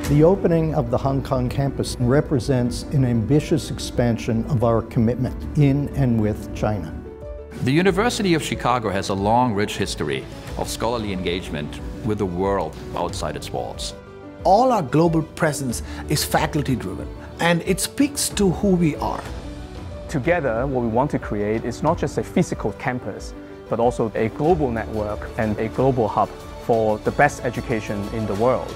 The opening of the Hong Kong campus represents an ambitious expansion of our commitment in and with China. The University of Chicago has a long, rich history of scholarly engagement with the world outside its walls. All our global presence is faculty-driven, and it speaks to who we are. Together, what we want to create is not just a physical campus, but also a global network and a global hub for the best education in the world.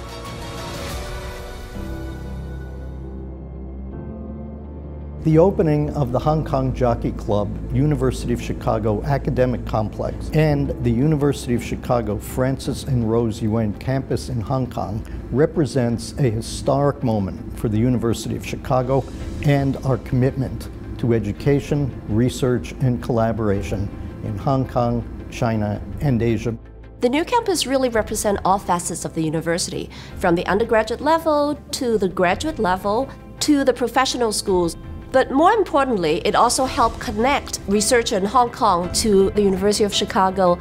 The opening of the Hong Kong Jockey Club, University of Chicago Academic Complex, and the University of Chicago Francis and Rose Yuen campus in Hong Kong represents a historic moment for the University of Chicago and our commitment to education, research, and collaboration in Hong Kong, China, and Asia. The new campus really represents all facets of the university, from the undergraduate level to the graduate level to the professional schools. But more importantly, it also helped connect research in Hong Kong to the University of Chicago.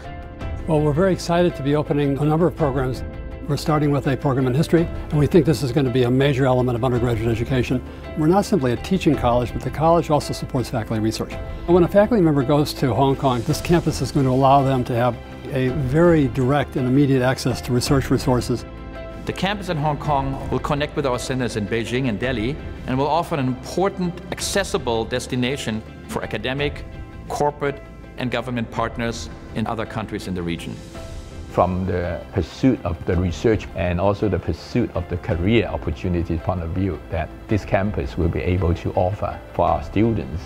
Well, we're very excited to be opening a number of programs. We're starting with a program in history, and we think this is going to be a major element of undergraduate education. We're not simply a teaching college, but the college also supports faculty research. When a faculty member goes to Hong Kong, this campus is going to allow them to have a very direct and immediate access to research resources. The campus in Hong Kong will connect with our centers in Beijing and Delhi and will offer an important, accessible destination for academic, corporate, and government partners in other countries in the region. From the pursuit of the research and also the pursuit of the career opportunities point of view that this campus will be able to offer for our students.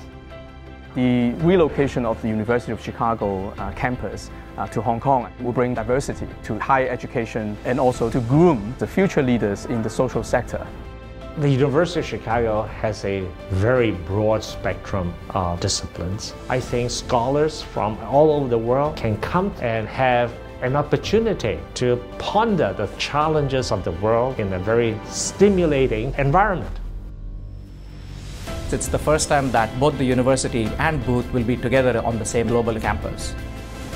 The relocation of the University of Chicago campus to Hong Kong will bring diversity to higher education and also to groom the future leaders in the social sector. The University of Chicago has a very broad spectrum of disciplines. I think scholars from all over the world can come and have an opportunity to ponder the challenges of the world in a very stimulating environment. It's the first time that both the university and Booth will be together on the same global campus.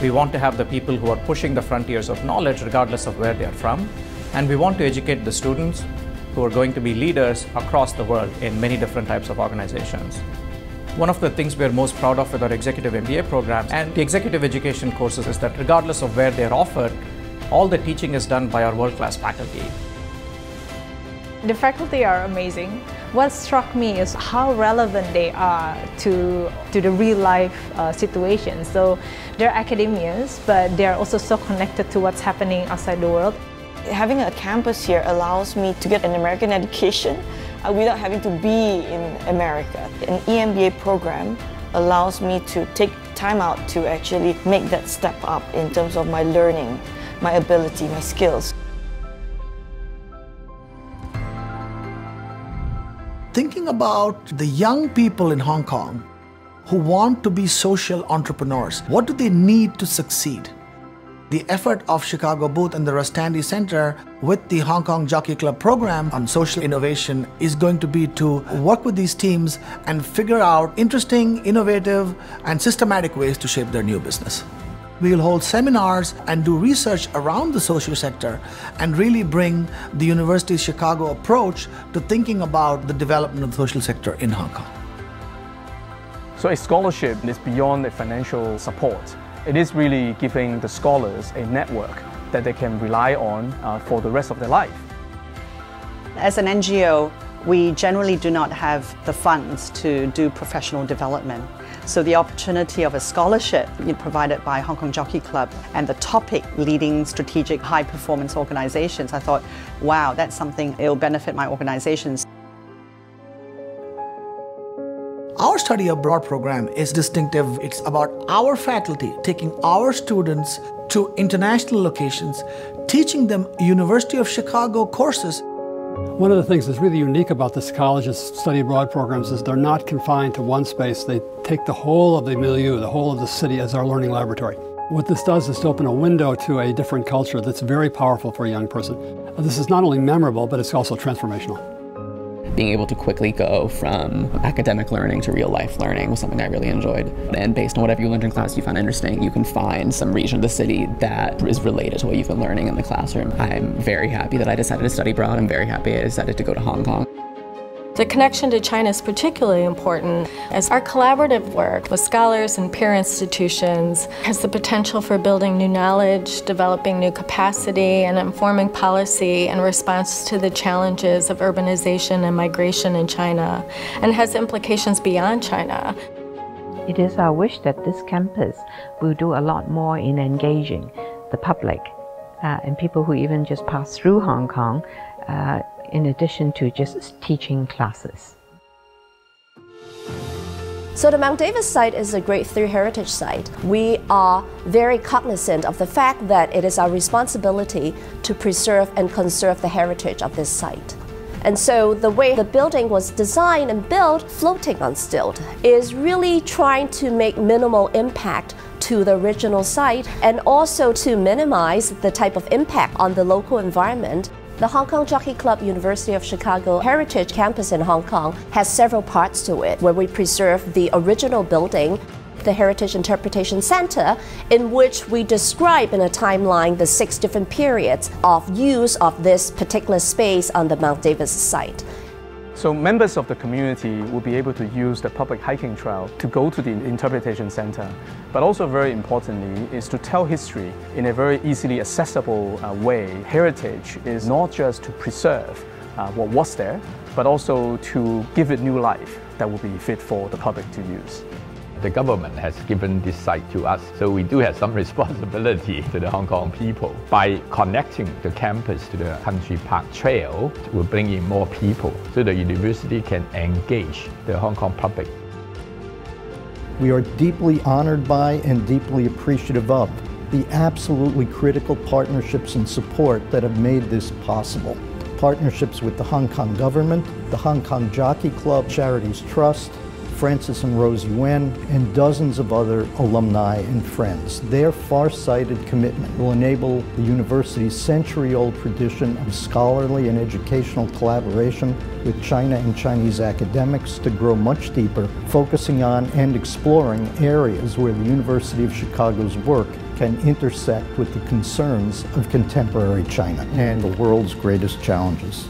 We want to have the people who are pushing the frontiers of knowledge regardless of where they are from, and we want to educate the students who are going to be leaders across the world in many different types of organizations. One of the things we are most proud of with our executive MBA programs and the executive education courses is that regardless of where they are offered, all the teaching is done by our world-class faculty. The faculty are amazing. What struck me is how relevant they are to the real-life situation. So they're academians, but they're also so connected to what's happening outside the world. Having a campus here allows me to get an American education without having to be in America. An EMBA program allows me to take time out to actually make that step up in terms of my learning, my ability, my skills. Thinking about the young people in Hong Kong who want to be social entrepreneurs, what do they need to succeed? The effort of Chicago Booth and the Rustandi Center with the Hong Kong Jockey Club program on social innovation is going to be to work with these teams and figure out interesting, innovative, and systematic ways to shape their new business. We'll hold seminars and do research around the social sector and really bring the University of Chicago approach to thinking about the development of the social sector in Hong Kong. So a scholarship is beyond the financial support. It is really giving the scholars a network that they can rely on for the rest of their life. As an NGO, we generally do not have the funds to do professional development. So the opportunity of a scholarship provided by Hong Kong Jockey Club and the topic leading strategic high-performance organizations, I thought, wow, that's something it'll benefit my organizations. Our study abroad program is distinctive. It's about our faculty taking our students to international locations, teaching them University of Chicago courses. One of the things that's really unique about this college's study abroad programs is they're not confined to one space. They take the whole of the milieu, the whole of the city as our learning laboratory. What this does is to open a window to a different culture that's very powerful for a young person. This is not only memorable, but it's also transformational. Being able to quickly go from academic learning to real life learning was something I really enjoyed. And based on whatever you learned in class you found interesting, you can find some region of the city that is related to what you've been learning in the classroom. I'm very happy that I decided to study abroad. I'm very happy I decided to go to Hong Kong. The connection to China is particularly important as our collaborative work with scholars and peer institutions has the potential for building new knowledge, developing new capacity, and informing policy in response to the challenges of urbanization and migration in China, and has implications beyond China. It is our wish that this campus will do a lot more in engaging the public and people who even just pass through Hong Kong in addition to just teaching classes. So the Mount Davis site is a Grade 3 heritage site. We are very cognizant of the fact that it is our responsibility to preserve and conserve the heritage of this site. And so the way the building was designed and built, floating on stilt, is really trying to make minimal impact to the original site and also to minimize the type of impact on the local environment. The Hong Kong Jockey Club University of Chicago Heritage Campus in Hong Kong has several parts to it, where we preserve the original building, the Heritage Interpretation Center, in which we describe in a timeline the 6 different periods of use of this particular space on the Mount Davis site. So members of the community will be able to use the public hiking trail to go to the Interpretation Center. But also very importantly is to tell history in a very easily accessible way. Heritage is not just to preserve what was there, but also to give it new life that will be fit for the public to use. The government has given this site to us, so we do have some responsibility to the Hong Kong people. By connecting the campus to the Country Park Trail, we'll bring in more people so the university can engage the Hong Kong public. We are deeply honored by and deeply appreciative of the absolutely critical partnerships and support that have made this possible. Partnerships with the Hong Kong government, the Hong Kong Jockey Club, Charities Trust, Francis and Rose Yuen, and dozens of other alumni and friends. Their far-sighted commitment will enable the university's century-old tradition of scholarly and educational collaboration with China and Chinese academics to grow much deeper, focusing on and exploring areas where the University of Chicago's work can intersect with the concerns of contemporary China and the world's greatest challenges.